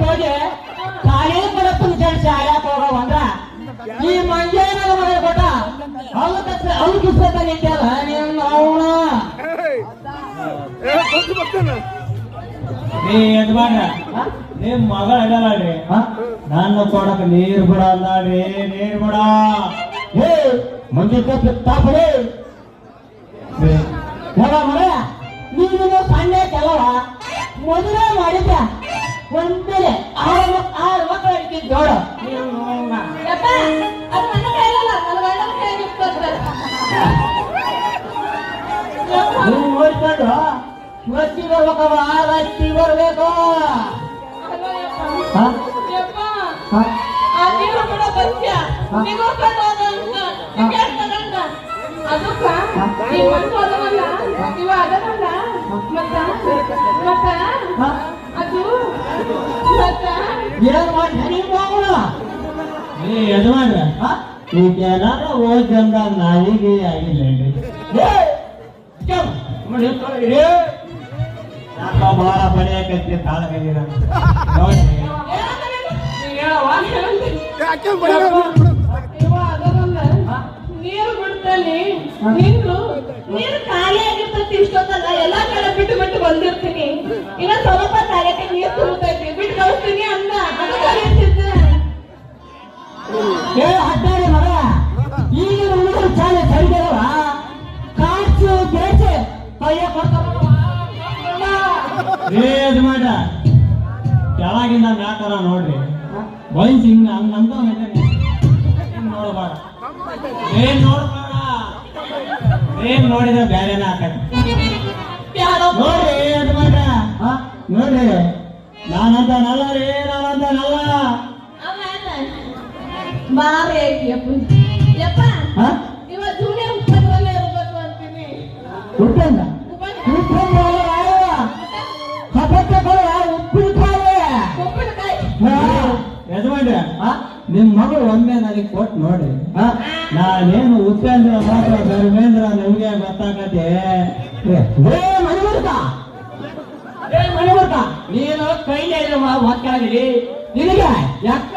ಹೋಗಿ ಕಾಲೇ ಬರತ್ತು ಶಾಲ್ಯಾಕ ಹೋಗವಂದ್ರ ಈ ಮಂಜೇನ ಮನೆ ಕೊಟ್ಟ ಅವ್ರು ಕಿಸ್ಕೊತ ನಿಂತಲ್ಲ ನೀನು ಅವನ ನಿಮ್ ಮಗಳ ಅಡಲ್ರಿ ನನ್ನ ಕೊಡಕ ನೀರ್ ಬಿಡ ಅಲ್ಲಾಡ್ರಿ ನೀರ್ ಬಿಡ ಹೇ ಮಂಜೆ ತಾಪಡಿ ಮಗ ನೀನು ಸಣ್ಣ ಕೆಲವ ಮದುವೆ ಮಾಡಿದ್ದ ಒಂದೇ 6 ಮಕ್ಕಳು ಇಡ್ತೀನಿ ಜೋಡ ನೀವು ನೋಡ್ಕೊಂಡು ಇವತ್ತಿ ಬರ್ಬೇಕವ ರತ್ತಿ ಬರ್ಬೇಕು ಏನ್ ಮಾಡಿ ಯಜಮಾನ್ರ ಈಗೇನಾದ್ರೂ ಓದ್ಜಂದ ನಾಯಿಗೆ ಆಗಿಲ್ಲೇನ್ರಿ ಯಾಕ ಬಾಳ ಪಡೆಯಕತ್ತಿ ತಾಳಗಂದಿರ ನೋಡ್ರಿ ನೀರು ಬಿಡ್ತಾನೆ ನೀರು ಖಾಲಿ ಆಗಿರ್ತತಿ ಇಷ್ಟೊತ್ತಲ್ಲ ಎಲ್ಲಾ ಕಡೆ ಬಿಟ್ಟು ಬಿಟ್ಟು ಬಂದಿರ್ತೀನಿ ಇನ್ನ ಸ್ವಲ್ಪ ತಾಗಕ್ಕೆ ನೀರು ತುಂಬತೈತಿ ಬಿಟ್ಟು ಕಳಿಸ್ತೀನಿ ಅಂದ ಹಡ್ಡಾಡಿ ಮಗ ಈಗಿನ ಹುಡುಗರು ಚಾಲೆ ಸರಿದವ ಕಾಚು ಬೇಚೆ ಪಯ್ಯ ಯಜಮಾನ ಕೆಳಗಿಂದ ಮ್ಯಾಕರ ನೋಡ್ರಿ ವಯಸ್ ಹಿಂಗ ಹಂಗಂತ ನೋಡಬೇಡ ಏನ್ ನೋಡಿದ್ರೆ ಬ್ಯಾರೇನ ಹಾಕತ್ತೆ ನೋಡ್ರಿ ಯಜಮಾನ ನೋಡ್ರಿ ನಾನಂತ ನಲ್ಲ ರೀ ನಾನಂತ ನಲ್ಲ ಬಾರಿ ಯಪ್ಪ ಇವಾಗ ಜೂನಿಯರ್ ಉಪದ್ರಲ್ಲೇ ಇರ್ಬೇಕು ಅಂತೀನಿ ಉಪ್ಪಂದ ಯಜಮಾನ್ರ ನಿಮ್ ಮಗಳು ಒಮ್ಮೆ ನನಗೆ ಕೊಟ್ಟು ನೋಡಿ ನಾನೇನು ಉಪೇಂದ್ರ ಮಾತ್ರ ಧರ್ಮೇಂದ್ರ ನಿಮ್ಗೆ ಗೊತ್ತಾಗತ್ತೆ ಮನೆ ಬರ್ತಾ ನೀನು ಕೈಲೇ ಮಾತಾಡಿರಿ ನಿನಗೆ ಯಾಕ